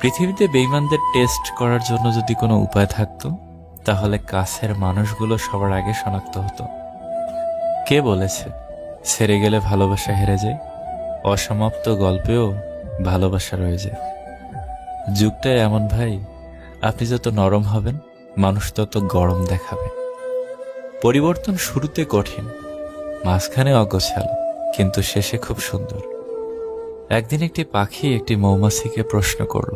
পৃথিবীতে বেঈমানদের টেস্ট করার জন্য যদি কোনো উপায় থাকতো, তাহলে কাছের মানুষগুলো সবার আগে শনাক্ত হতো। কে বলেছে ছেড়ে গেলে ভালোবাসা হেরে যায়? অসমাপ্ত গল্পেও ভালোবাসা রয়ে যায়। যুগটাই এমন ভাই, আপনি যত নরম হবেন মানুষ তত গরম দেখাবে। পরিবর্তন শুরুতে কঠিন, মাঝখানে অগোছালো, কিন্তু শেষে খুব সুন্দর। একদিন একটি পাখি একটি মৌমাছিকে প্রশ্ন করল,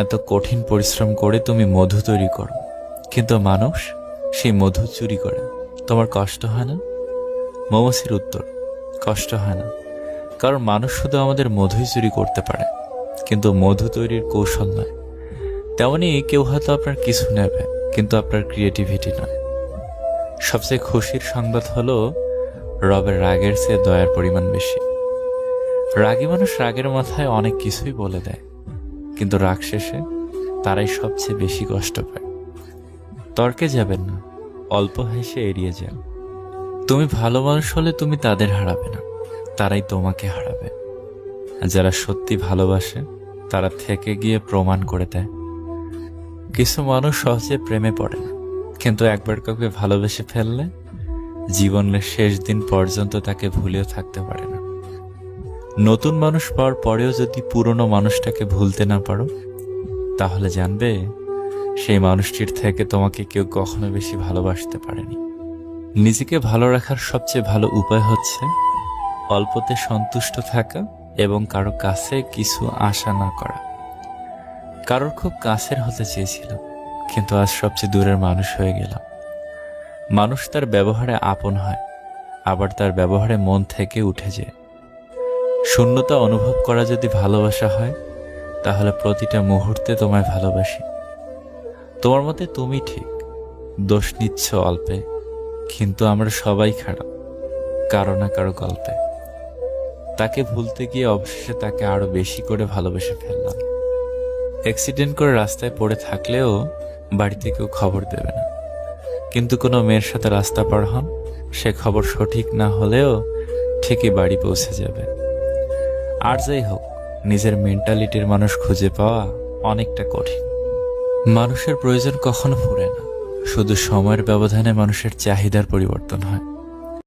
এত কঠিন পরিশ্রম করে তুমি মধু তৈরি করো, কিন্তু মানুষ সেই মধু চুরি করে, তোমার কষ্ট হয় না? মৌমাছির উত্তর, কষ্ট হয় না, কারণ মানুষ শুধু আমাদের মধুই চুরি করতে পারে, কিন্তু মধু তৈরির কৌশল নয়। তেমনি কেউ হয়তো আপনার কিছু নেবে, কিন্তু আপনার ক্রিয়েটিভিটি নয়। সবচেয়ে খুশির সংবাদ হলো, রবের রাগের চেয়ে দয়ার পরিমাণ বেশি। রাগী মানুষ রাগের মাথায় অনেক কিছুই বলে দেয়, কিন্তু রাগ শেষে তারাই সবচেয়ে বেশি কষ্ট পায়। তর্কে যাবেন না, অল্প হেসে এড়িয়ে যান। তুমি ভালো মানুষ হলে তুমি তাদের হারাবে না, তারাই তোমাকে হারাবে। আর যারা সত্যি ভালোবাসে তারা থেকে গিয়ে প্রমাণ করে দেয়। কিছু মানুষ সহজে প্রেমে পড়ে না, কিন্তু একবার কাউকে ভালোবেসে ফেললে জীবনের শেষ দিন পর্যন্ত তাকে ভুলেও থাকতে পারে না। নতুন মানুষ পাওয়ার পরেও যদি পুরনো মানুষটাকে ভুলতে না পারো, তাহলে জানবে সেই মানুষটির থেকে তোমাকে কেউ কখনো বেশি ভালোবাসতে পারেনি। নিজেকে ভালো রাখার সবচেয়ে ভালো উপায় হচ্ছে অল্পতে সন্তুষ্ট থাকা এবং কারো কাছে কিছু আশা না করা। কারোর খুব কাছের হতে চেয়েছিলাম, কিন্তু আজ সবচেয়ে দূরের মানুষ হয়ে গেলাম। মানুষ তার ব্যবহারে আপন হয়, আবার তার ব্যবহারে মন থেকে উঠে যায়। শূন্যতা অনুভব করা যদি ভালোবাসা হয়, তাহলে প্রতিটা মুহূর্তে তোমায় ভালোবাসি। তোমার মতে তুমি ঠিক, দোষ নিচ্ছ অল্পে, কিন্তু আমরা সবাই খারাপ কারো না কারো গল্পে। তাকে ভুলতে গিয়ে অবশেষে তাকে আরো বেশি করে ভালোবেসে ফেললাম। অ্যাক্সিডেন্ট করে রাস্তায় পড়ে থাকলেও বাড়িতে কেউ খবর দেবে না, কিন্তু কোনো মেয়ের সাথে রাস্তা পার হন, সে খবর সঠিক না হলেও ঠিকই বাড়ি পৌঁছে যাবে। আর যাই হোক, নিজের মেন্টালিটির মানুষ খুঁজে পাওয়া অনেকটা কঠিন। মানুষের প্রয়োজন কখনো ফুরে না, শুধু সময়ের ব্যবধানে মানুষের চাহিদার পরিবর্তন হয়।